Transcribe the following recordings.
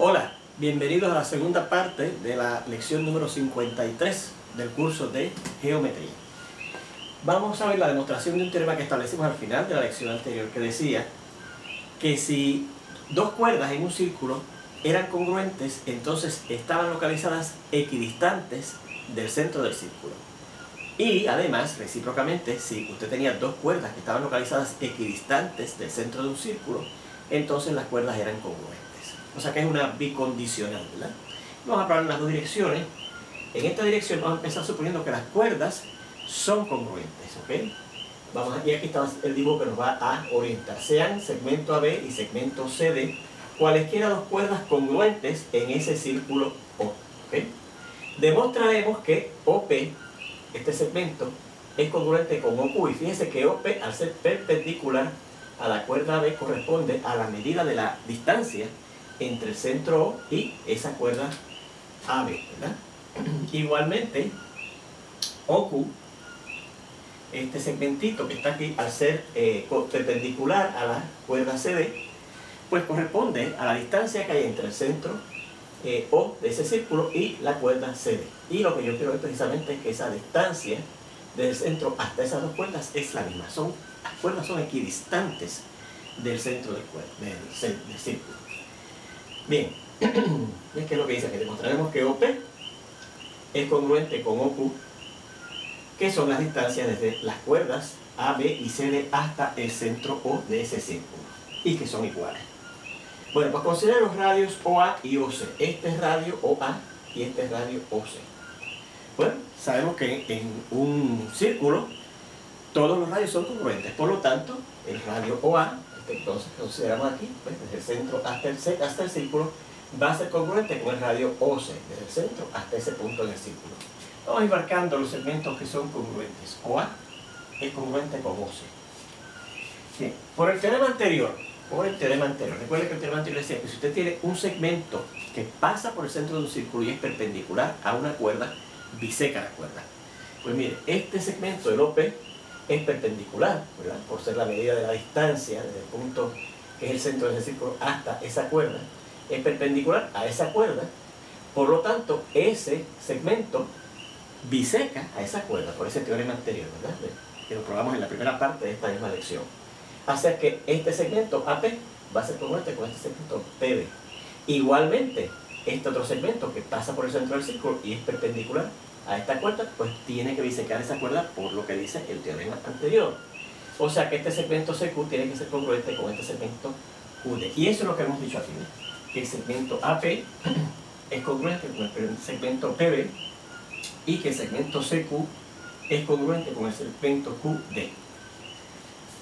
Hola, bienvenidos a la segunda parte de la lección número 53 del curso de Geometría. Vamos a ver la demostración de un teorema que establecimos al final de la lección anterior, que decía que si dos cuerdas en un círculo eran congruentes, entonces estaban localizadas equidistantes del centro del círculo. Y además, recíprocamente, si usted tenía dos cuerdas que estaban localizadas equidistantes del centro de un círculo, entonces las cuerdas eran congruentes. O sea que es una bicondicional, ¿verdad? Vamos a probar en las dos direcciones. En esta dirección vamos a empezar suponiendo que las cuerdas son congruentes, ¿ok? Vamos aquí está el dibujo que nos va a orientar. Sean segmento AB y segmento CD, cualesquiera dos cuerdas congruentes en ese círculo O, ¿ok? Demostraremos que OP, este segmento, es congruente con OQ. Y fíjense que OP, al ser perpendicular a la cuerda AB, corresponde a la medida de la distancia entre el centro O y esa cuerda AB, ¿verdad? Igualmente, OQ, este segmentito que está aquí, al ser perpendicular a la cuerda CD, pues corresponde a la distancia que hay entre el centro O de ese círculo y la cuerda CD. Y lo que yo quiero ver precisamente es que esa distancia del centro hasta esas dos cuerdas es la misma. Las cuerdas son equidistantes del centro del círculo. Bien, es que lo que dice, que demostraremos que OP es congruente con OQ, que son las distancias desde las cuerdas AB y CD hasta el centro O de ese círculo, y que son iguales. Bueno, pues considera los radios OA y OC. Este es radio OA y este es radio OC. Bueno, sabemos que en un círculo todos los radios son congruentes, por lo tanto, el radio OA, entonces consideramos aquí, pues, desde el centro hasta el círculo, va a ser congruente con el radio OC, desde el centro hasta ese punto en el círculo. Vamos a ir marcando los segmentos que son congruentes. OA es congruente con OC. Bien, por el teorema anterior, recuerde que el teorema anterior decía que si usted tiene un segmento que pasa por el centro de un círculo y es perpendicular a una cuerda, biseca la cuerda. Pues mire, este segmento del OP es perpendicular, ¿verdad? Por ser la medida de la distancia desde el punto que es el centro de ese círculo hasta esa cuerda, es perpendicular a esa cuerda, por lo tanto ese segmento biseca a esa cuerda, por ese teorema anterior, ¿verdad? Que lo probamos en la primera parte de esta misma lección. Hace que este segmento AP va a ser congruente con este segmento PB. Igualmente, este otro segmento que pasa por el centro del círculo y es perpendicular a esta cuerda, pues tiene que bisecar esa cuerda por lo que dice el teorema anterior. O sea que este segmento CQ tiene que ser congruente con este segmento QD. Y eso es lo que hemos dicho aquí, ¿no? Que el segmento AP es congruente con el segmento PB y que el segmento CQ es congruente con el segmento QD.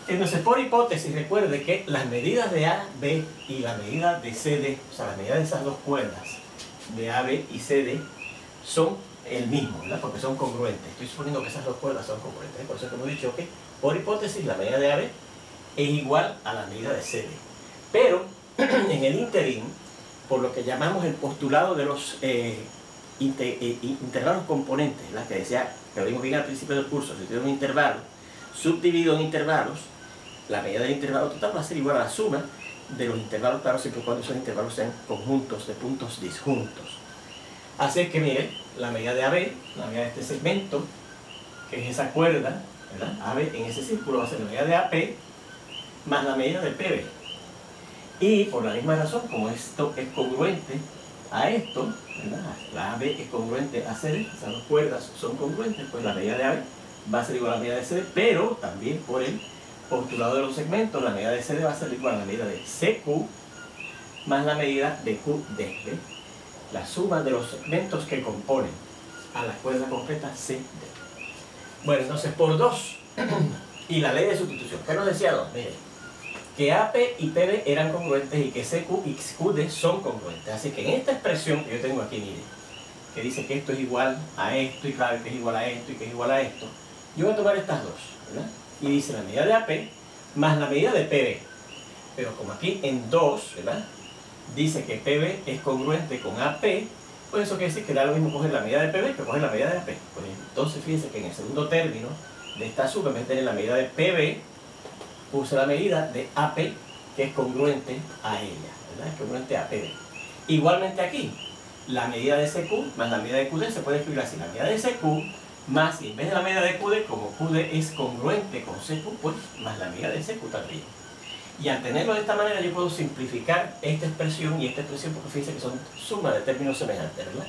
Entonces, por hipótesis, recuerde que las medidas de AB y la medida de CD, o sea, las medidas de esas dos cuerdas de AB y CD son el mismo, ¿verdad? Porque son congruentes. Estoy suponiendo que esas dos cuerdas son congruentes. Por eso que hemos dicho que, por hipótesis, la medida de AB es igual a la medida de CD. Pero, en el ínterin, por lo que llamamos el postulado de los intervalos componentes, ¿verdad? Que decía, que lo vimos bien al principio del curso, si tiene un intervalo subdividido en intervalos, la medida del intervalo total va a ser igual a la suma de los intervalos, claro, siempre y cuando esos intervalos sean conjuntos de puntos disjuntos. Así es que mire, la medida de AB, la medida de este segmento, que es esa cuerda, ¿verdad? AB en ese círculo va a ser la medida de AP más la medida de PB. Y por la misma razón, como esto es congruente a esto, ¿verdad? La AB es congruente a CD, esas dos cuerdas son congruentes, pues la medida de AB va a ser igual a la medida de CD, pero también por el postulado de los segmentos, la medida de CD va a ser igual a la medida de CQ más la medida de QD. ¿Ve? La suma de los segmentos que componen a la cuerda completa CD. Bueno, entonces por 2 y la ley de sustitución. ¿Qué nos decía 2? Mire, que AP y PB eran congruentes y que CQ y QD son congruentes. Así que en esta expresión que yo tengo aquí, mire, que dice que esto es igual a esto y claro que es igual a esto y que es igual a esto, yo voy a tomar estas dos, ¿verdad? Y dice la medida de AP más la medida de PB. Pero como aquí en 2, ¿verdad? Dice que PB es congruente con AP, pues eso quiere decir que da lo mismo coger la medida de PB que coger la medida de AP. Pues entonces fíjense que en el segundo término de esta suma, en vez de tener la medida de PB, puse la medida de AP, que es congruente a ella, ¿verdad? Es congruente a PB. Igualmente aquí, la medida de SQ más la medida de QD se puede escribir así. La medida de SQ más, y en vez de la medida de QD, como QD es congruente con CQ, pues más la medida de SQ también. Y al tenerlo de esta manera yo puedo simplificar esta expresión y esta expresión, porque fíjense que son sumas de términos semejantes, ¿verdad?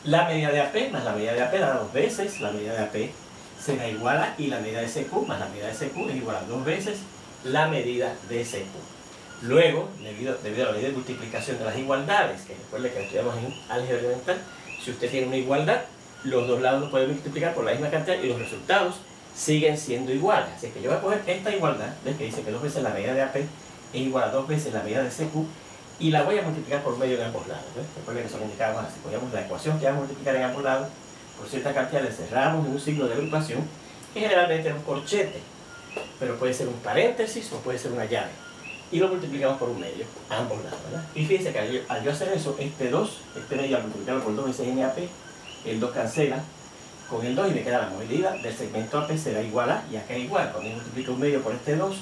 La medida de AP más la medida de AP da 2 veces, la medida de AP será igual a, y la medida de SQ más la medida de SQ es igual a 2 veces la medida de SQ. Luego, debido a la ley de multiplicación de las igualdades, que recuerde que estudiamos en álgebra elemental, si usted tiene una igualdad, los dos lados lo pueden multiplicar por la misma cantidad y los resultados siguen siendo iguales. Así que yo voy a coger esta igualdad, ¿ves? Que dice que 2 veces la medida de AP es igual a 2 veces la medida de CQ, y la voy a multiplicar por medio de ambos lados. ¿Ves? Recuerden que eso lo indicábamos así. Cogemos la ecuación que vamos a multiplicar en ambos lados por cierta cantidad, le cerramos en un signo de agrupación, que generalmente es un corchete, pero puede ser un paréntesis o puede ser una llave. Y lo multiplicamos por un medio, ambos lados, ¿verdad? Y fíjense que al yo hacer eso, este medio al multiplicarlo por 2 veces NAP, el 2 cancela con el 2 y me queda la medida del segmento AP será igual a, y acá es igual, cuando yo multiplico un medio por este 2,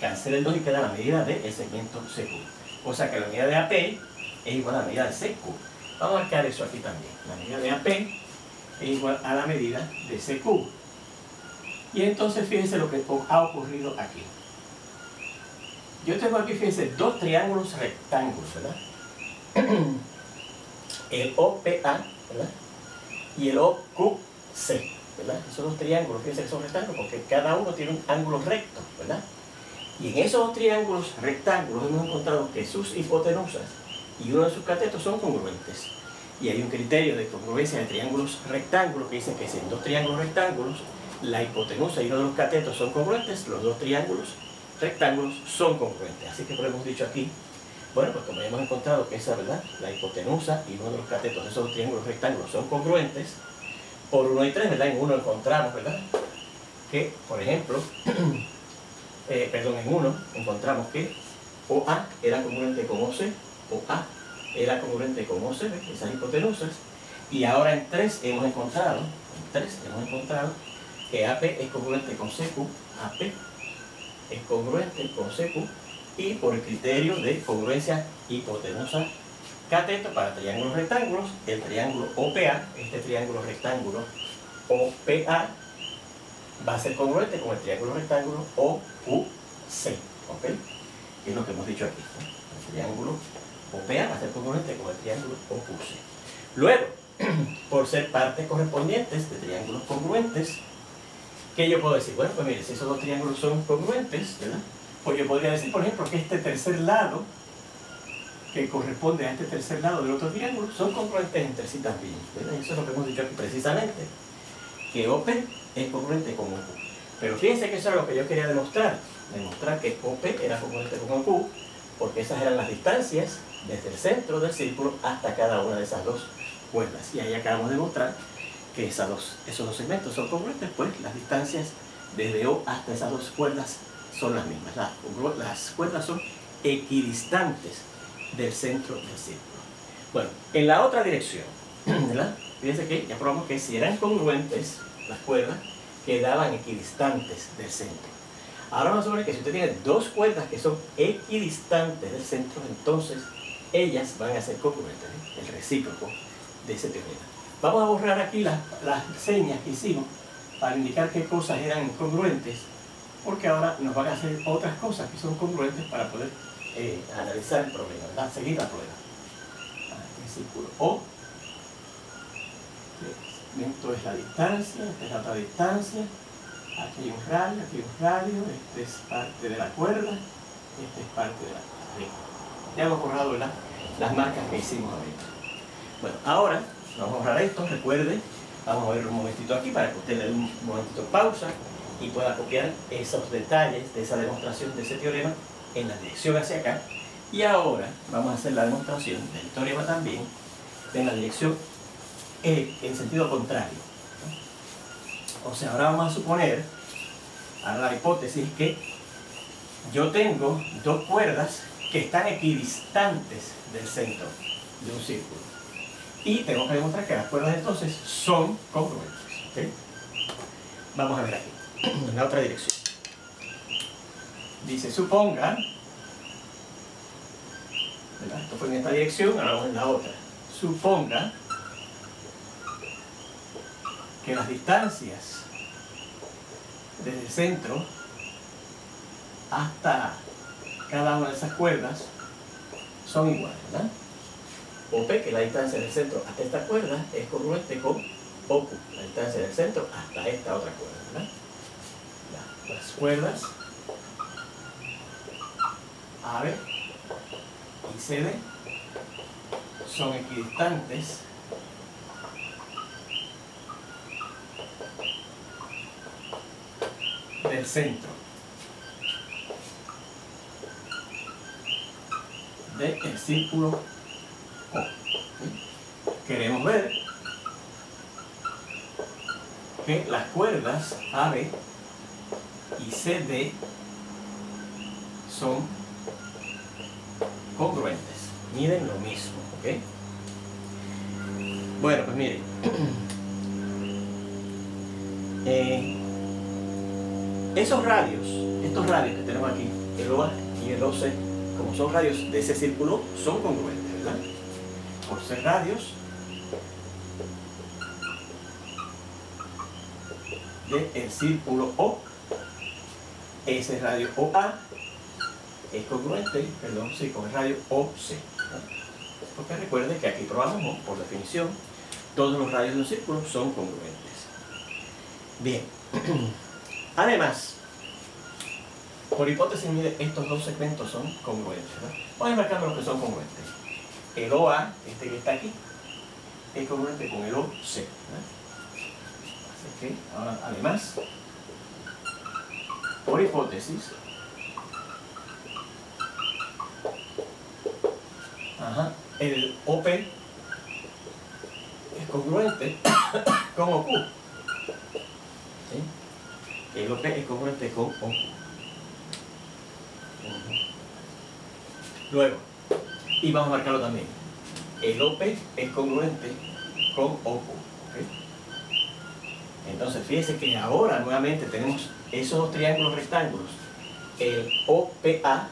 cancela el 2 y queda la medida del segmento CQ. O sea que la medida de AP es igual a la medida de CQ. Vamos a marcar eso aquí también. La medida de AP es igual a la medida de CQ. Y entonces fíjense lo que ha ocurrido aquí. Yo tengo aquí, fíjense, dos triángulos rectángulos, ¿verdad? El OPA, ¿verdad? Y el OQC, ¿verdad? Esos dos triángulos, fíjense que son rectángulos porque cada uno tiene un ángulo recto, ¿verdad? Y en esos dos triángulos rectángulos hemos encontrado que sus hipotenusas y uno de sus catetos son congruentes. Y hay un criterio de congruencia de triángulos rectángulos que dice que si en dos triángulos rectángulos la hipotenusa y uno de los catetos son congruentes, los dos triángulos rectángulos son congruentes. Así que lo hemos dicho aquí, bueno, pues como hemos encontrado que esa, ¿verdad? La hipotenusa y uno de los catetos de esos dos triángulos rectángulos son congruentes, por 1 y 3, ¿verdad? En uno encontramos, ¿verdad? Que, por ejemplo, en uno encontramos que OA era congruente con OC, OA era congruente con OC, esas hipotenusas, y ahora en 3 hemos encontrado, que AP es congruente con CQ, AP es congruente con CQ, y por el criterio de congruencia hipotenusa cateto para triángulos rectángulos, el triángulo OPA, este triángulo rectángulo OPA, va a ser congruente con el triángulo rectángulo OQC, ¿ok? Que es lo que hemos dicho aquí, ¿no? El triángulo OPA va a ser congruente con el triángulo OQC. Luego, por ser partes correspondientes de triángulos congruentes, ¿qué yo puedo decir? Bueno, pues mire, si esos dos triángulos son congruentes, ¿verdad? Pues yo podría decir, por ejemplo, que este tercer lado, que corresponde a este tercer lado del otro triángulo, son congruentes entre sí también, ¿verdad? Eso es lo que hemos dicho aquí precisamente, que OP es congruente con OQ. Pero fíjense que eso era lo que yo quería demostrar que OP era congruente con OQ, porque esas eran las distancias desde el centro del círculo hasta cada una de esas dos cuerdas. Y ahí acabamos de mostrar que esos dos segmentos son congruentes, pues las distancias desde O hasta esas dos cuerdas son las mismas. Las cuerdas son equidistantes del centro del círculo. Bueno, en la otra dirección, ¿verdad? Fíjense que ya probamos que si eran congruentes las cuerdas, quedaban equidistantes del centro. Ahora vamos a suponer que si usted tiene dos cuerdas que son equidistantes del centro, entonces ellas van a ser congruentes, ¿eh? El recíproco de ese teorema. Vamos a borrar aquí las señas que hicimos para indicar qué cosas eran congruentes, porque ahora nos van a hacer otras cosas que son congruentes para poder analizar el problema, ¿verdad? Seguir la prueba. El círculo O, esto es la distancia, esta es la otra distancia, aquí hay un radio, este es parte de la cuerda, este es parte de la cuerda. Ya hemos borrado, ¿verdad?, las marcas que hicimos ahorita. Bueno, ahora vamos a borrar esto, recuerde, vamos a ver un momentito aquí para que usted le dé un momentito pausa y pueda copiar esos detalles de esa demostración de ese teorema en la dirección hacia acá. Y ahora vamos a hacer la demostración del teorema también en la dirección en sentido contrario. O sea, ahora vamos a suponer, ahora la hipótesis que yo tengo dos cuerdas que están equidistantes del centro de un círculo. Y tengo que demostrar que las cuerdas entonces son congruentes, ¿okay? Vamos a ver aquí, en la otra dirección. Dice, suponga, ¿verdad? Esto fue en esta dirección, ahora vamos en la otra. Suponga que las distancias desde el centro hasta cada una de esas cuerdas son iguales, ¿verdad? OP, que la distancia del centro hasta esta cuerda, es congruente con OQ, la distancia del centro hasta esta otra cuerda, ¿verdad? Las cuerdas AB y CD son equidistantes del centro del círculo O. Queremos ver que las cuerdas AB y CD son congruentes, miden lo mismo, ¿ok? Bueno, pues miren, estos radios que tenemos aquí, el OA y el OC, como son radios de ese círculo, son congruentes, ¿verdad? Por ser radios del círculo O, ese radio OA es congruente, con el radio OC, ¿no? Porque recuerden que aquí probamos, por definición, todos los radios de un círculo son congruentes. Bien, además, por hipótesis, mire, estos dos segmentos son congruentes, ¿verdad? Vamos a marcar los que son congruentes. El OA, este que está aquí, es congruente con el OC, ¿verdad? Así que, ahora, además, por hipótesis, el OP es congruente con OQ. ¿Sí? El OP es congruente con OQ. Luego, y vamos a marcarlo también, el OP es congruente con OQ. ¿Okay? Entonces, fíjense que ahora nuevamente tenemos esos dos triángulos rectángulos, el OPA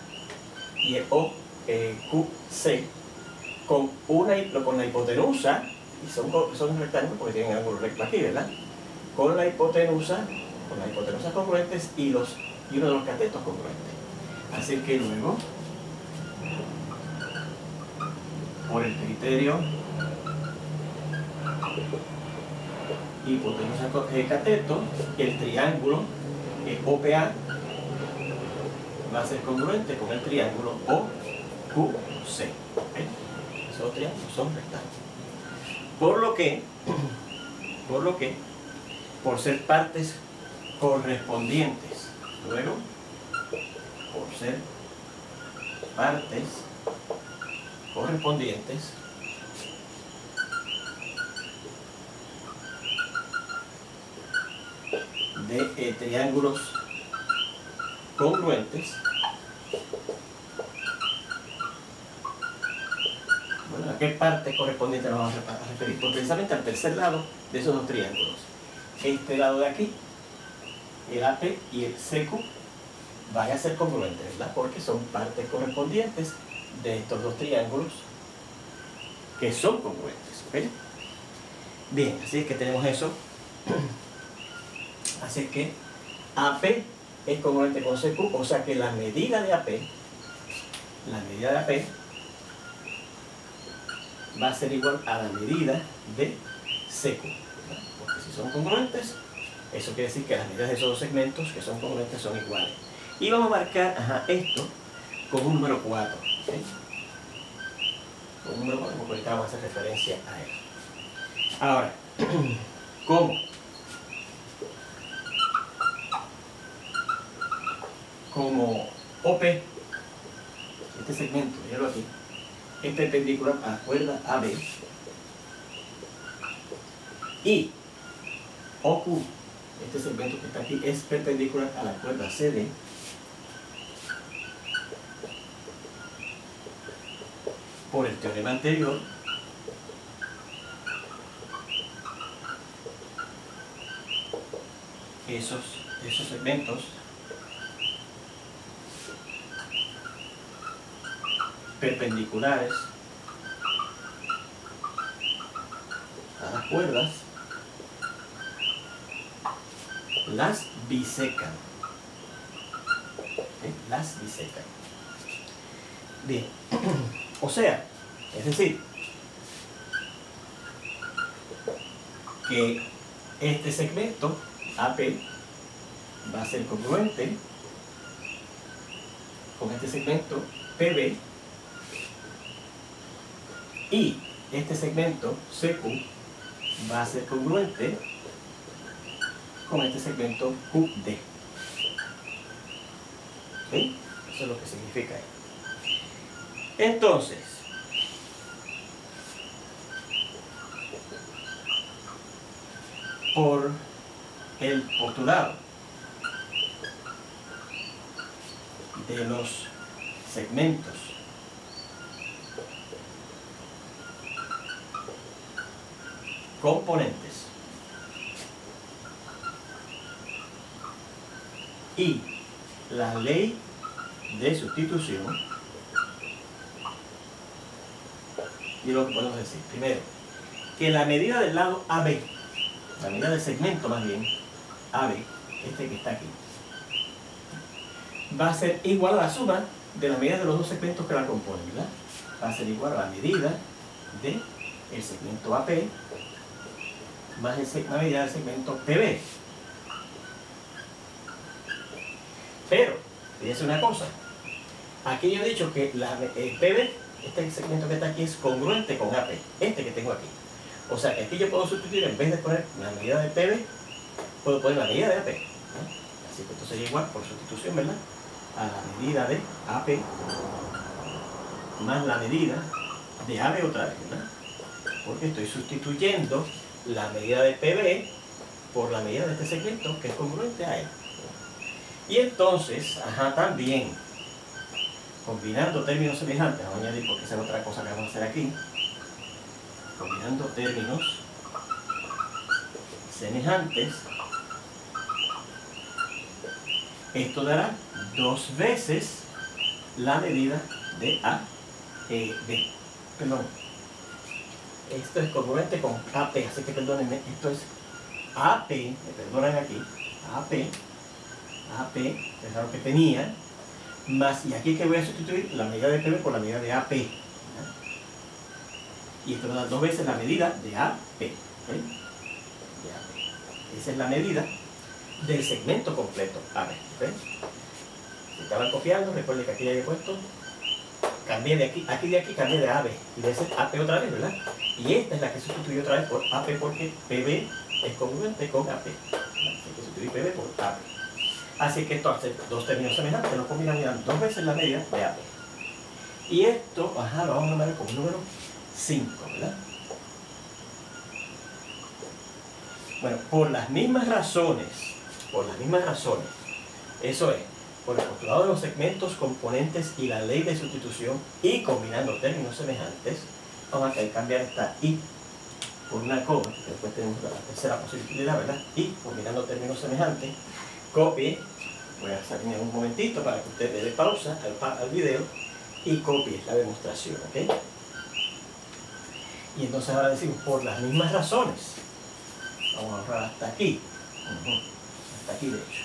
y el OQC, con la hipotenusa, y son rectángulos porque tienen ángulo recto aquí, ¿verdad? Con las hipotenusas congruentes y uno de los catetos congruentes. Así que luego, por el criterio hipotenusa cateto, el triángulo OPA va a ser congruente con el triángulo OQC. ¿Okay? Esos triángulos son rectángulos. Por lo que, por ser partes correspondientes, luego, por ser partes correspondientes de triángulos congruentes, bueno, ¿a qué parte correspondiente nos vamos a referir? Pues precisamente al tercer lado de esos dos triángulos. Este lado de aquí, el AP y el CQ, van a ser congruentes, ¿verdad? Porque son partes correspondientes de estos dos triángulos que son congruentes, ¿ok? Bien, así es que tenemos eso. Así es que AP es congruente con CQ, o sea que la medida de AP va a ser igual a la medida de CQ, ¿verdad? Porque si son congruentes, eso quiere decir que las medidas de esos dos segmentos que son congruentes son iguales. Y vamos a marcar esto con un número 4. ¿Okay? Con un número 4, porque ahorita vamos a hacer referencia a él. Ahora, ¿cómo? Como OP, este segmento, míralo aquí, es perpendicular a la cuerda AB, y OQ, este segmento que está aquí, es perpendicular a la cuerda CD, por el teorema anterior, esos segmentos perpendiculares a las cuerdas, las bisecan. Las bisecan. Bien, o sea, es decir, que este segmento AP va a ser congruente con este segmento PB y este segmento CQ va a ser congruente con este segmento QD. ¿Sí? Eso es lo que significa esto. Entonces, por el postulado de los segmentos componentes y la ley de sustitución, y lo que podemos decir, primero, que la medida del lado AB, la medida del segmento más bien, AB, este que está aquí, va a ser igual a la suma de la medida de los dos segmentos que la componen, ¿verdad? Va a ser igual a la medida del segmento AP más la medida del segmento PB. Pero, fíjense una cosa, aquí yo he dicho que el PB, este segmento que está aquí, es congruente con AP, este que tengo aquí. O sea, que aquí yo puedo sustituir, en vez de poner la medida de PB, puedo poner la medida de AP, ¿no? Así que esto sería igual, por sustitución, ¿verdad?, a la medida de AP más la medida de AB otra vez, ¿verdad? Porque estoy sustituyendo la medida de PB por la medida de este segmento que es congruente a él. Y entonces, también, combinando términos semejantes, vamos a añadir porque esa es otra cosa que vamos a hacer aquí, combinando términos semejantes, esto dará 2 veces la medida de B. Perdón, esto es congruente con AP, así que perdónenme, esto es AP, me perdonan aquí, AP, es lo que tenía, más, y aquí que voy a sustituir la medida de PB por la medida de AP, ¿verdad? Y esto da 2 veces la medida de AP, ¿okay? De AP. Esa es la medida del segmento completo AB, ¿okay? Si estaban copiando, recuerden que aquí ya he puesto, cambié de aquí de aquí cambié de AB, y debe ser AP otra vez, ¿verdad? Y esta es la que sustituyo otra vez por AP porque PB es congruente con AP, así que sustituir PB por AP. Así que esto hace 2 términos semejantes, los combinan y dan 2 veces la medida de AP. Y esto, lo vamos a nombrar como número 5, ¿verdad? Bueno, por las mismas razones, eso es, por el postulado de los segmentos, componentes y la ley de sustitución, y combinando términos semejantes, vamos a cambiar esta I por una coma, que después tenemos la tercera posibilidad, ¿verdad? Y combinando términos semejantes, copie, voy a salir un momentito para que usted le dé pausa al video y copie la demostración, ¿ok? Y entonces ahora decimos, por las mismas razones, vamos a ahorrar hasta aquí, hasta aquí de hecho.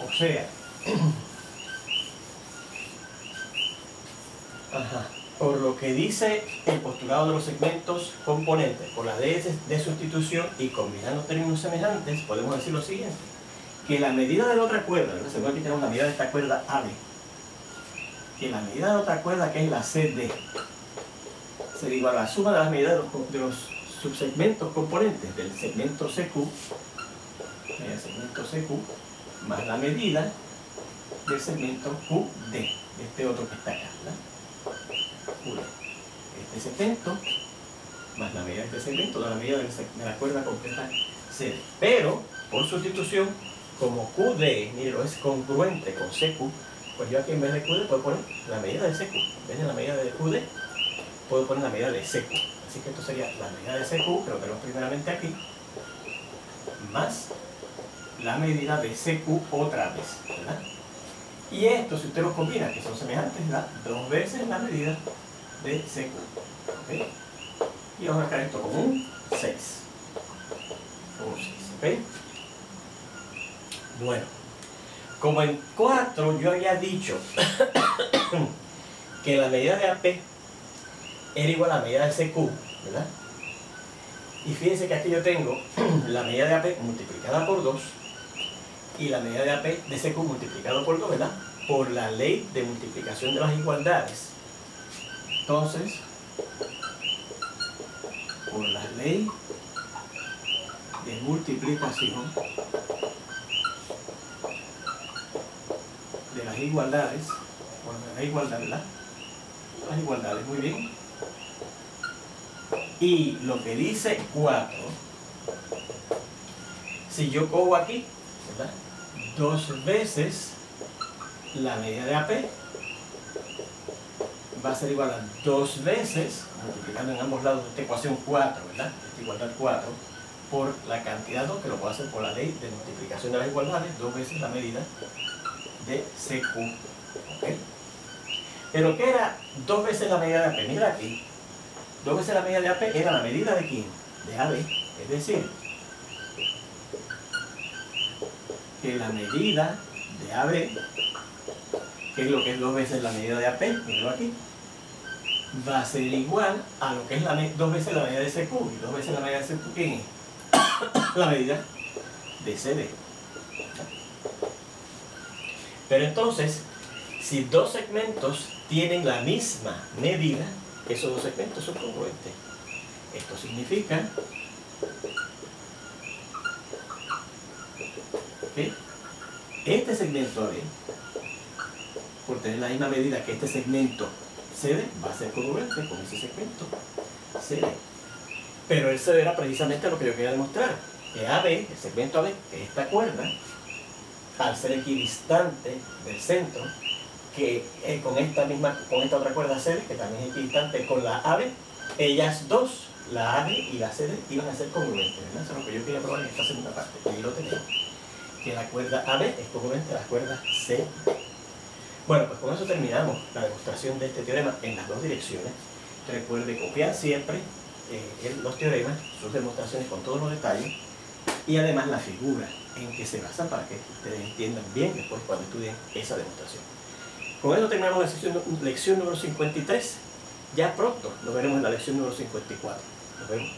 O sea, por lo que dice el postulado de los segmentos componentes, por la ley de sustitución y combinando términos semejantes, podemos decir lo siguiente, que la medida de la otra cuerda, ¿verdad? Según aquí tenemos la medida de esta cuerda AB, que la medida de la otra cuerda, que es la CD, sería igual a la suma de las medidas de los subsegmentos componentes del segmento CQ, más la medida del segmento QD, este otro que está acá, ¿verdad? QD. Este segmento más la medida de este segmento da la medida de la cuerda completa CD. Pero, por sustitución, como QD, míralo, es congruente con CQ, pues yo aquí en vez de QD puedo poner la medida de CQ. En vez de la medida de QD, puedo poner la medida de CQ. Así que esto sería la medida de CQ, que lo tenemos primeramente aquí, más la medida de CQ otra vez, ¿verdad? Y esto, si usted los combina, que son semejantes, da 2 veces la medida de CQ. ¿Okay? Y vamos a marcar esto como un 6. Como un 6, ¿ok? Bueno, como en 4 yo había dicho que la medida de AP era igual a la medida de CQ, ¿verdad? Y fíjense que aquí yo tengo la medida de AP multiplicada por 2 y la medida de AP de CQ multiplicado por 2, ¿verdad? Por la ley de multiplicación de las igualdades. Entonces, por la ley de multiplicación de las igualdades, bueno, de la igualdad, ¿verdad? Las igualdades, muy bien. Y lo que dice 4, si yo cojo aquí, ¿verdad? 2 veces la medida de AP va a ser igual a 2 veces, multiplicando en ambos lados de esta ecuación 4, ¿verdad? Esta igualdad 4, por la cantidad 2, que lo puedo hacer por la ley de multiplicación de las igualdades, 2 veces la medida de CQ. ¿Okay? Pero ¿qué era 2 veces la medida de AP? Mira aquí, 2 veces la medida de AP era la medida de ¿quién? De AB. Es decir, que la medida de AB, que es lo que es 2 veces la medida de AP, míralo aquí, va a ser igual a lo que es 2 veces la medida de CQ. Y 2 veces la medida de CQ, ¿quién es? La medida de CD. Pero entonces, si 2 segmentos tienen la misma medida, esos 2 segmentos son congruentes. Esto significa que este segmento AB, por tener la misma medida que este segmento CD, va a ser congruente con ese segmento CD. Pero el CD era precisamente lo que yo quería demostrar, que AB, el segmento AB, que es esta cuerda, al ser equidistante del centro, que con esta otra cuerda CD, que también es equidistante con la AB, ellas dos, la AB y la CD, iban a ser congruentes, ¿verdad? Eso es lo que yo quería probar en esta segunda parte, y ahí lo tenemos, que la cuerda AB es congruente a la cuerda CD. Bueno, pues con eso terminamos la demostración de este teorema en las 2 direcciones. Recuerde copiar siempre los teoremas, sus demostraciones con todos los detalles, y además la figura en que se basan para que ustedes entiendan bien después cuando estudien esa demostración. Con eso terminamos la lección número 53. Ya pronto nos veremos en la lección número 54. Nos vemos.